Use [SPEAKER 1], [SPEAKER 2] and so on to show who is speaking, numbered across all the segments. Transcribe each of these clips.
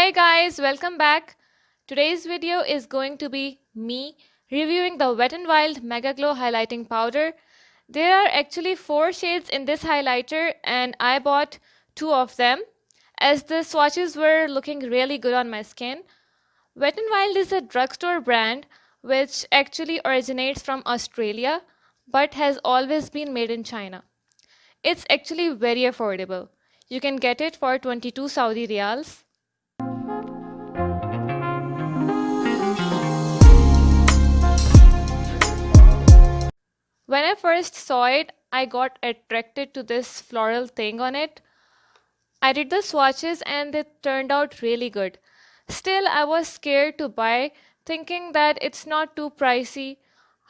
[SPEAKER 1] Hey guys, welcome back. Today's video is going to be me reviewing the Wet n Wild Mega Glow Highlighting Powder. There are actually 4 shades in this highlighter and I bought 2 of them as the swatches were looking really good on my skin. Wet n Wild is a drugstore brand which actually originates from Australia but has always been made in China. It's actually very affordable. You can get it for 22 Saudi Riyals. When I first saw it, I got attracted to this floral thing on it. I did the swatches and it turned out really good. Still, I was scared to buy, thinking that it's not too pricey.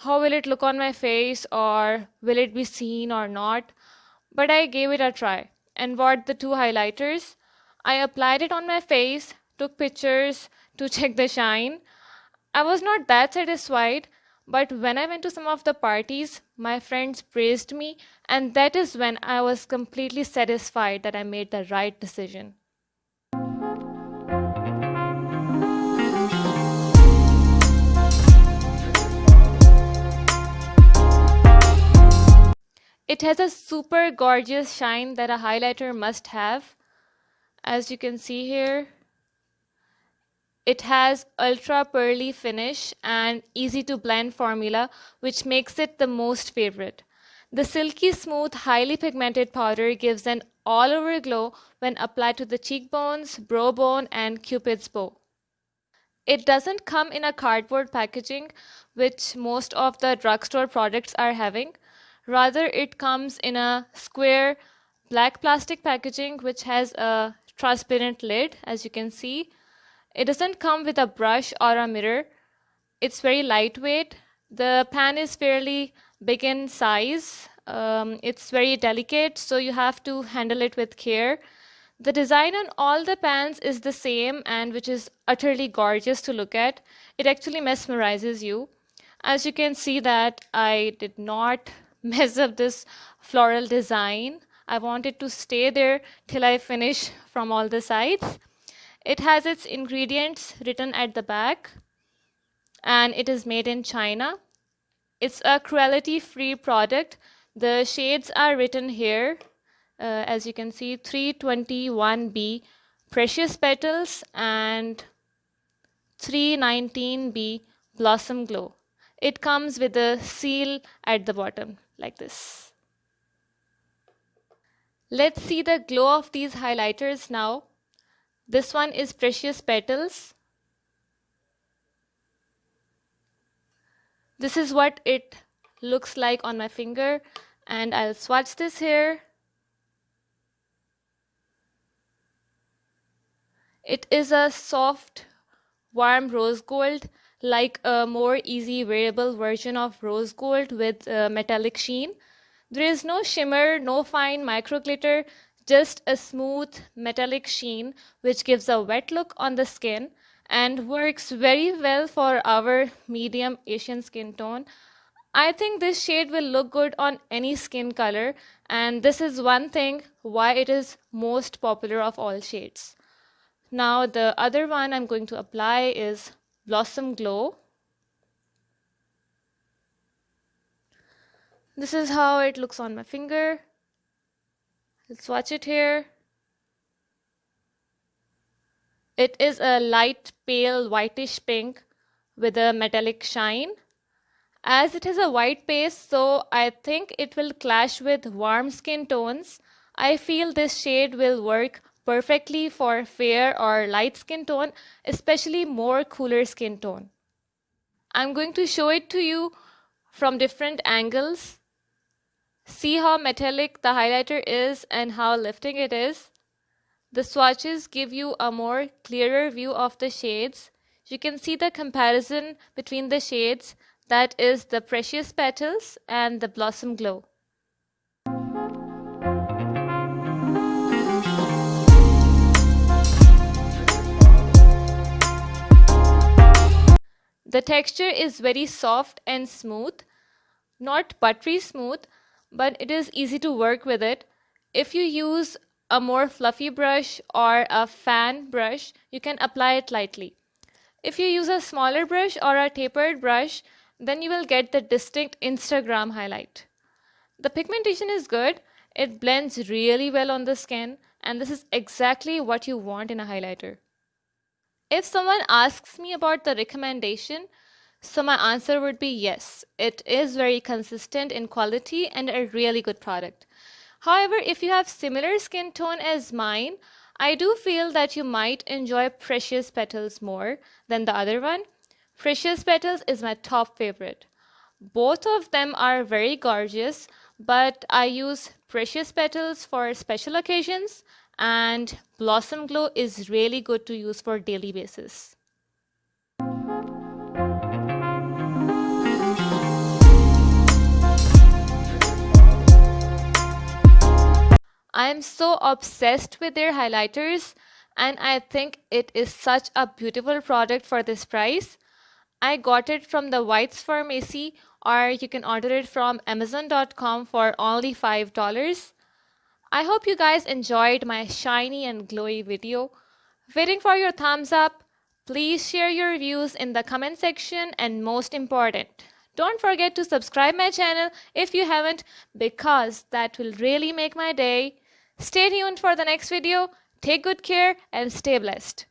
[SPEAKER 1] How will it look on my face, or will it be seen or not? But I gave it a try and bought the 2 highlighters. I applied it on my face, took pictures to check the shine. I was not that satisfied, but when I went to some of the parties, my friends praised me, and that is when I was completely satisfied that I made the right decision. It has a super gorgeous shine that a highlighter must have. As you can see here, it has ultra pearly finish and easy to blend formula, which makes it the most favorite. The silky smooth, highly pigmented powder gives an all-over glow when applied to the cheekbones, brow bone, and cupid's bow. It doesn't come in a cardboard packaging, which most of the drugstore products are having. Rather, it comes in a square black plastic packaging which has a transparent lid, as you can see. It doesn't come with a brush or a mirror. It's very lightweight. The pan is fairly big in size. It's very delicate, so you have to handle it with care. The design on all the pans is the same, and which is utterly gorgeous to look at. It actually mesmerizes you. As you can see that I did not mess up this floral design. I want it to stay there till I finish from all the sides. It has its ingredients written at the back, and it is made in China. It's a cruelty-free product. The shades are written here. As you can see, 321B Precious Petals and 319B Blossom Glow. It comes with a seal at the bottom like this. Let's see the glow of these highlighters now. This one is Precious Petals. This is what it looks like on my finger, and I'll swatch this here. It is a soft, warm rose gold, like a more easy wearable version of rose gold with metallic sheen. There is no shimmer, no fine micro glitter, just a smooth metallic sheen which gives a wet look on the skin and works very well for our medium Asian skin tone. I think this shade will look good on any skin color, and this is one thing why it is most popular of all shades. Now the other one I'm going to apply is Blossom Glow. This is how it looks on my finger. Let's swatch it here. It is a light pale whitish pink with a metallic shine. As it is a white base, so I think it will clash with warm skin tones. I feel this shade will work perfectly for fair or light skin tone, especially more cooler skin tone. I'm going to show it to you from different angles. See how metallic the highlighter is and how lifting it is. The swatches give you a more clearer view of the shades. You can see the comparison between the shades, that is the Precious Petals and the Blossom Glow. The texture is very soft and smooth, not buttery smooth, but it is easy to work with it. If you use a more fluffy brush or a fan brush, you can apply it lightly. If you use a smaller brush or a tapered brush, then you will get the distinct Instagram highlight. The pigmentation is good, it blends really well on the skin, and this is exactly what you want in a highlighter. If someone asks me about the recommendation, so my answer would be yes. It is very consistent in quality and a really good product. However, if you have similar skin tone as mine, I do feel that you might enjoy Precious Petals more than the other one. Precious Petals is my top favorite. Both of them are very gorgeous, but I use Precious Petals for special occasions, and Blossom Glow is really good to use for daily basis. I am so obsessed with their highlighters, and I think it is such a beautiful product for this price. I got it from the White's Pharmacy, or you can order it from Amazon.com for only $5. I hope you guys enjoyed my shiny and glowy video. Waiting for your thumbs up. Please share your reviews in the comment section, and most important, don't forget to subscribe my channel if you haven't, because that will really make my day. Stay tuned for the next video. Take good care and stay blessed.